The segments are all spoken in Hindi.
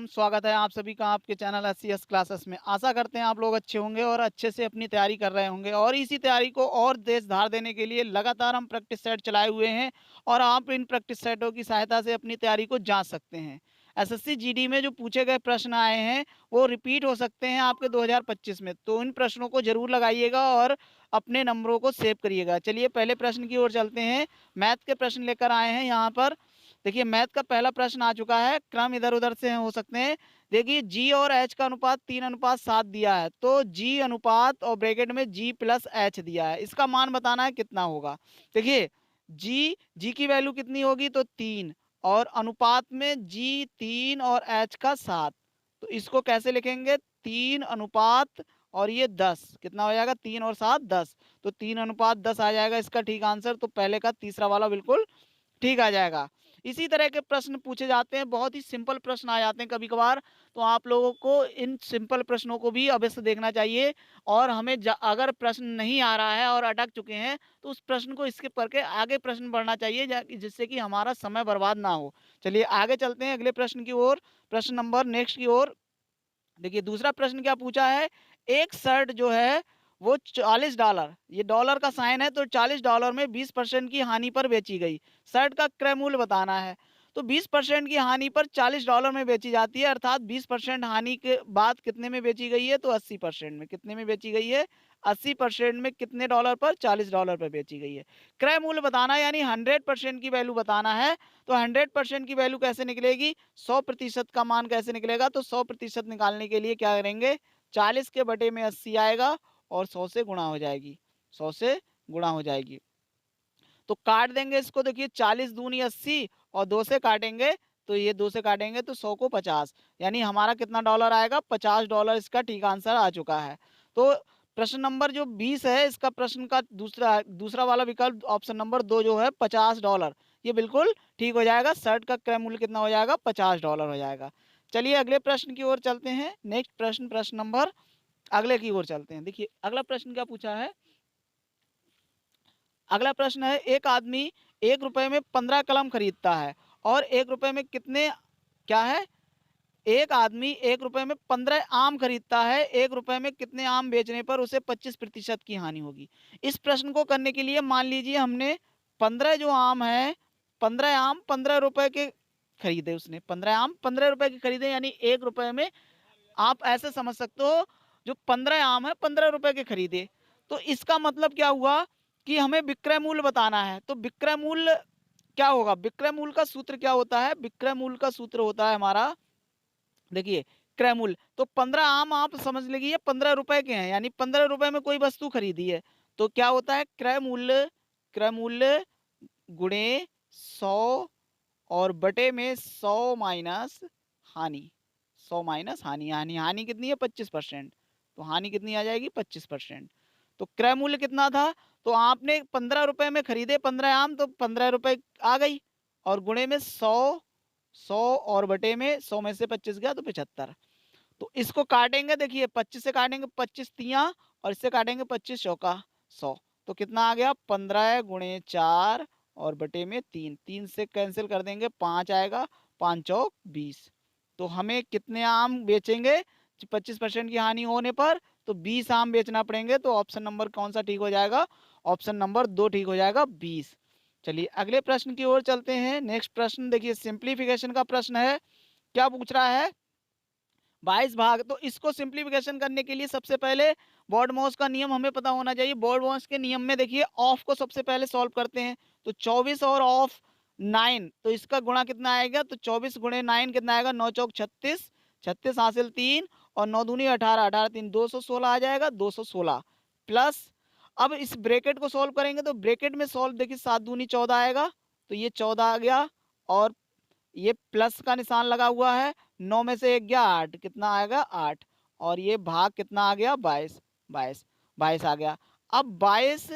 स्वागत है आप सभी का आपके चैनल एससीएस क्लासेस में। आशा करते हैं आप लोग अच्छे होंगे और अच्छे से अपनी तैयारी कर रहे होंगे और इसी तैयारी को और तेज धार देने के लिए लगातार हम प्रैक्टिस सेट चलाए हुए हैं और आप इन प्रैक्टिस सेटों की सहायता से अपनी तैयारी को जांच सकते हैं। एसएससी जीडी में जो पूछे गए प्रश्न आए हैं वो रिपीट हो सकते हैं आपके 2025 में, तो इन प्रश्नों को जरूर लगाइएगा और अपने नंबरों को सेव करिएगा। चलिए पहले प्रश्न की ओर चलते हैं। मैथ के प्रश्न लेकर आए हैं यहाँ पर। देखिए मैथ का पहला प्रश्न आ चुका है, क्रम इधर उधर से हो सकते हैं। देखिए जी और एच का अनुपात 3:7 दिया है, तो जी अनुपात और ब्रैकेट में जी प्लस एच दिया है, इसका मान बताना है कितना होगा। देखिए जी की वैल्यू कितनी होगी तो 3, और अनुपात में जी 3 और एच का 7, तो इसको कैसे लिखेंगे 3 अनुपात और ये 10, कितना हो जाएगा 3 और 7 10, तो 3:10 आ जाएगा इसका ठीक आंसर। तो पहले का तीसरा वाला बिल्कुल ठीक आ जाएगा। इसी तरह के प्रश्न पूछे जाते हैं, बहुत ही सिंपल प्रश्न आ जाते हैं कभी कभार, तो आप लोगों को इन सिंपल प्रश्नों को भी अवश्य देखना चाहिए। और हमें अगर प्रश्न नहीं आ रहा है और अटक चुके हैं तो उस प्रश्न को स्किप करके आगे प्रश्न बढ़ना चाहिए, जिससे कि हमारा समय बर्बाद ना हो। चलिए आगे चलते हैं अगले प्रश्न की ओर, प्रश्न नंबर नेक्स्ट की ओर। देखिए दूसरा प्रश्न क्या पूछा है, एक शर्ट जो है वो $40, ये डॉलर का साइन है, तो $40 में 20% की हानि पर बेची गई। शर्ट का क्रय मूल्य बताना है। तो 20% की हानि पर $40 में बेची जाती है, अर्थात 20% हानि के बाद कितने में बेची गई है तो 80% में। कितने में बेची गई है 80% में, कितने डॉलर पर $40 पर बेची गई है। क्रय मूल्य बताना है, यानी 100% की वैल्यू बताना है। तो 100% की वैल्यू कैसे निकलेगी, 100% का मान कैसे निकलेगा, तो 100% निकालने के लिए क्या करेंगे 40 के बटे में 80 आएगा और 100 से गुणा हो जाएगी, 100 से गुणा हो जाएगी। तो काट देंगे इसको, देखिए 40 दूनी 80 और 2 से काटेंगे, तो ये 2 से काटेंगे तो 100 को 50, यानी हमारा कितना डॉलर आएगा $50, इसका ठीक आंसर आ चुका है। तो प्रश्न नंबर जो 20 है, इसका प्रश्न का दूसरा वाला विकल्प ऑप्शन नंबर 2 जो है $50, ये बिल्कुल ठीक हो जाएगा। शर्ट का क्रय मूल्य कितना हो जाएगा $50 हो जाएगा। चलिए अगले प्रश्न की ओर चलते हैं। नेक्स्ट प्रश्न, प्रश्न नंबर अगले की ओर चलते हैं। देखिए अगला प्रश्न क्या पूछा है, अगला प्रश्न है, एक आदमी 1 रुपए में 15 कलम खरीदता है और 1 रुपए में कितने, क्या है, एक आदमी 1 रुपए में 15 आम खरीदता है, 1 रुपए में कितने आम बेचने पर उसे 25% की हानि होगी। इस प्रश्न को करने के लिए मान लीजिए हमने 15 जो आम है, 15 आम 15 रुपए के खरीदे, उसने 15 आम 15 रुपए के खरीदे, यानी 1 रुपए में आप ऐसे समझ सकते हो जो 15 आम है 15 रुपए के खरीदे। तो इसका मतलब क्या हुआ कि हमें विक्रय मूल्य बताना है। तो विक्रय मूल्य क्या होगा, विक्रय मूल्य का सूत्र क्या होता है, विक्रय मूल्य का सूत्र होता है हमारा, देखिए क्रय मूल्य, तो 15 आम आप समझ लीजिए 15 रुपए के हैं, यानी 15 रुपए में कोई वस्तु खरीदी है, तो क्या होता है क्रय मूल्य, क्रय मूल्य गुणे 100 और बटे में 100 माइनस हानि, 100 माइनस हानि, हानि हानि कितनी है 25%, तो हानि कितनी आ जाएगी 25%। तो क्रय मूल्य कितना था, तो आपने 15 रुपए में खरीदे 15 आम, तो 15 रुपए आ गई, और गुणे में 100, 100 और बटे में 100 में से 25 गया तो 75। तो इसको काटेंगे, देखिए 25 से काटेंगे 25 तिया, और इससे काटेंगे 25 चौका 100, तो कितना आ गया 15 गुणे 4 और बटे में 3, 3 से कैंसिल कर देंगे 5 आएगा, 5 चौक 20। तो हमें कितने आम बेचेंगे 25% की हानि होने पर, तो 20 आम बेचना पड़ेंगे। तो ऑप्शन नंबर कौन सा ठीक हो जाएगा, ऑप्शन नंबर 2 ठीक हो जाएगा 20। चलिए अगले प्रश्न की ओर चलते हैं। नेक्स्ट प्रश्न देखिए सिंप्लीफिकेशन का प्रश्न है, क्या पूछ रहा है 22 भाग, तो इसको सिंप्लीफिकेशन करने के लिए सबसे पहले बॉडमॉस का नियम हमें पता होना चाहिए। बॉडमॉस के नियम में देखिए ऑफ को सबसे पहले सॉल्व करते हैं, तो 24 और ऑफ 9, तो इसका गुणा कितना आएगा, तो 24 गुणे 9 कितना आएगा 9 चौक 36, 36 हासिल 3 और 9 दूनी 18, 18 3 216 आ जाएगा, 216 प्लस, अब इस ब्रैकेट को सॉल्व करेंगे तो ब्रैकेट में सॉल्व देखिए 7 दूनी 14 आएगा, तो ये 14 आ गया, और ये प्लस का निशान लगा हुआ है, 9 में से 1 गया 8, कितना आएगा 8, और ये भाग कितना आ गया 22, 22 22 आ गया। अब 22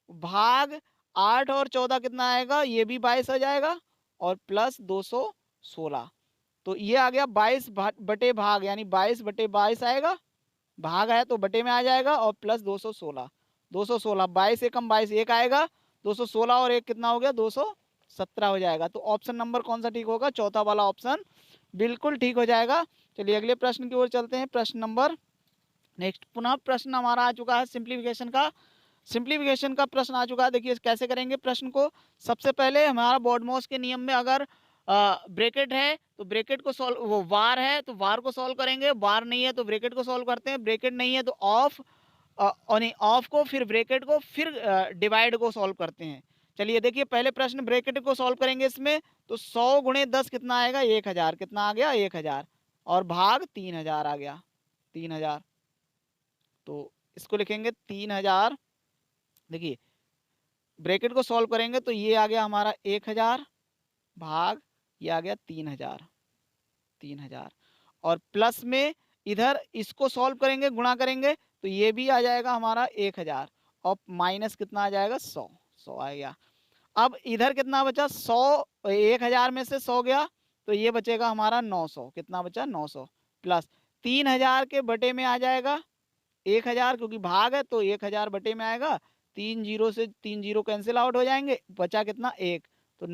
भाग 8 और 14 कितना आएगा, ये भी 22 आ जाएगा, और प्लस 216, तो ये आ गया 22 बटे भाग, यानी 22 बटे 22 आएगा, भाग है तो बटे में आ जाएगा, और प्लस 216, 216 22 एकम 22 1 आएगा, 216 और 1 कितना हो गया 217 हो जाएगा। तो ऑप्शन नंबर कौन सा ठीक होगा, चौथा वाला ऑप्शन बिल्कुल ठीक हो जाएगा। चलिए अगले प्रश्न की ओर चलते हैं। प्रश्न नंबर नेक्स्ट पुनः प्रश्न हमारा आ चुका है सिंप्लीफिकेशन का। सिंप्लीफिकेशन का प्रश्न आ चुका है। देखिए कैसे करेंगे प्रश्न को। सबसे पहले हमारा बॉडमॉस के नियम में अगर ब्रैकेट है तो ब्रैकेट को सॉल्व, वो वार है तो वार को सॉल्व करेंगे, वार नहीं है तो ब्रैकेट को सॉल्व करते हैं, ब्रैकेट नहीं है तो ऑफ और नहीं ऑफ को, फिर ब्रैकेट को, फिर डिवाइड को सॉल्व करते हैं। चलिए देखिए पहले प्रश्न ब्रैकेट को सॉल्व करेंगे इसमें, तो 100 गुणे 10 कितना आएगा 1000, कितना आ गया 1000, और भाग 3000 आ गया 3000। तो इसको लिखेंगे 3000। देखिए ब्रैकेट को सॉल्व करेंगे तो ये आ गया हमारा 1000 भाग ये आ गया 3000 और प्लस में इधर इसको सॉल्व करेंगे, गुणा करेंगे तो ये भी आ जाएगा हमारा 1000 और माइनस कितना आ जाएगा 100 आ गया। अब इधर कितना बचा 100, 1000 में से 100 गया तो ये बचेगा हमारा 900, कितना बचा 900 प्लस 3000 के बटे में आ जाएगा 1000, क्योंकि भाग है तो 1000 बटे में आएगा, 3 जीरो से 3 जीरो कैंसिल आउट हो जाएंगे, बचा कितना 1, तो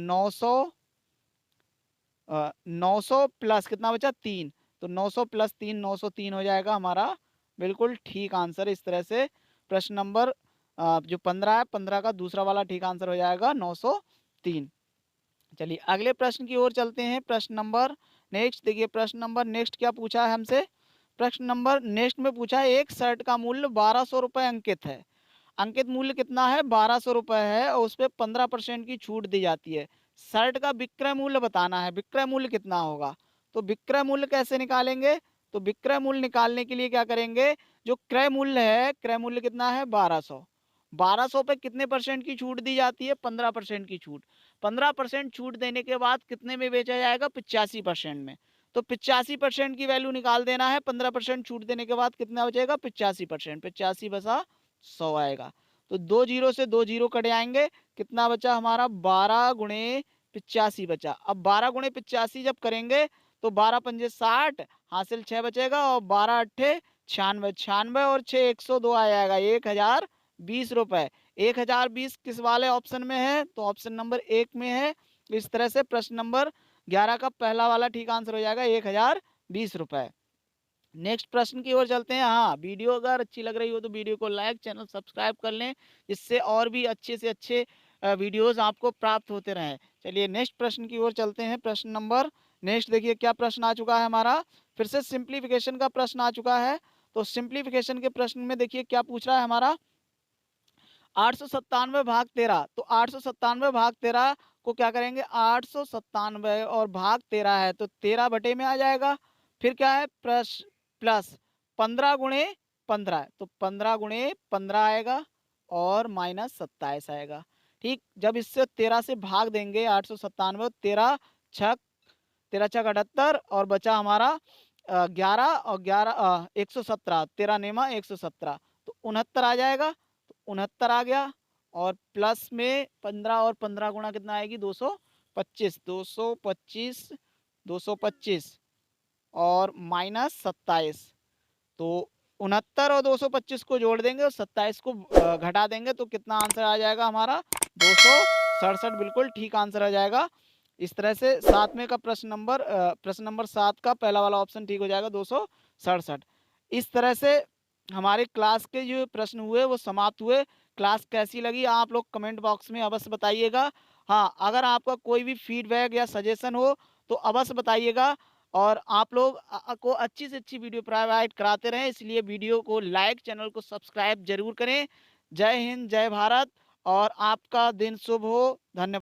900 प्लस कितना बचा 3, तो 900 प्लस 3 903 हो जाएगा हमारा बिल्कुल ठीक आंसर। इस तरह से प्रश्न नंबर जो 15 है 15 का दूसरा वाला ठीक आंसर हो जाएगा 903। चलिए अगले प्रश्न की ओर चलते हैं। प्रश्न नंबर नेक्स्ट देखिए, प्रश्न नंबर नेक्स्ट क्या पूछा है हमसे। प्रश्न नंबर नेक्स्ट में पूछा है एक शर्ट का मूल्य 1200 रुपये अंकित है। अंकित मूल्य कितना है 1200 रुपये है और उस पर 15% की छूट दी जाती है। शर्ट का विक्रय मूल्य बताना है, विक्रय मूल्य कितना होगा। तो विक्रय मूल्य कैसे निकालेंगे, तो विक्रय मूल्य निकालने के लिए क्या करेंगे, जो क्रय मूल्य है, क्रय मूल्य कितना है 1200, 1200 पे कितने परसेंट की छूट दी जाती है 15% की छूट, 15% छूट देने के बाद कितने में बेचा जाएगा 85% में। तो 85% की वैल्यू निकाल देना है, 15% छूट देने के बाद कितना बचेगा 85%, 85 बसा 100 आएगा। तो 2 जीरो से 2 जीरो कट जाएंगे, कितना बचा हमारा 12 गुणे 85 बचा। अब 12 गुणे 85 जब करेंगे तो 12 पंजे 60, हासिल 6 बचेगा और 12 अट्ठे 96, 96 और 6 102 आ जाएगा 1020 रुपए। 1020 किस वाले ऑप्शन में है, तो ऑप्शन नंबर 1 में है। इस तरह से प्रश्न नंबर 11 का पहला वाला ठीक आंसर हो जाएगा 1020 रुपए। नेक्स्ट प्रश्न की ओर चलते हैं। हाँ, वीडियो अगर अच्छी लग रही हो तो वीडियो को लाइक, चैनल सब्सक्राइब कर लें, जिससे और भी अच्छे से अच्छे वीडियोस आपको प्राप्त होते रहें। चलिए नेक्स्ट प्रश्न की ओर चलते हैं। प्रश्न नंबर नेक्स्ट देखिए क्या प्रश्न आ चुका है हमारा, फिर से सिंप्लीफिकेशन का प्रश्न आ चुका है। तो सिंप्लीफिकेशन के प्रश्न में देखिए क्या पूछ रहा है हमारा, 897 भाग 13। तो 897 भाग 13 को क्या करेंगे, 897 और भाग 13 है तो 13 बटे में आ जाएगा। फिर क्या है प्लस 15 गुणे 15, तो 15 गुणे 15 आएगा और माइनस 27 आएगा। ठीक, जब इससे 13 से भाग देंगे 897, 13 छक 13 छक 78 और बचा हमारा 11 और 11 117, 13 नेमा 117, तो 69 आ जाएगा। तो 69 आ गया और प्लस में 15 और 15 गुणा कितना आएगी 225, 225 225 और माइनस 27, तो 69 और 225 को जोड़ देंगे और 27 को घटा देंगे तो कितना आंसर आ जाएगा हमारा 267, बिल्कुल ठीक आंसर आ जाएगा। इस तरह से सातवें का प्रश्न नंबर 7 का पहला वाला ऑप्शन ठीक हो जाएगा 267। इस तरह से हमारे क्लास के जो प्रश्न हुए वो समाप्त हुए। क्लास कैसी लगी आप लोग कमेंट बॉक्स में अवश्य बताइएगा। हाँ, अगर आपका कोई भी फीडबैक या सजेशन हो तो अवश्य बताइएगा और आप लोग को अच्छी से अच्छी वीडियो प्रोवाइड कराते रहें, इसलिए वीडियो को लाइक, चैनल को सब्सक्राइब जरूर करें। जय हिंद, जय भारत और आपका दिन शुभ हो। धन्यवाद।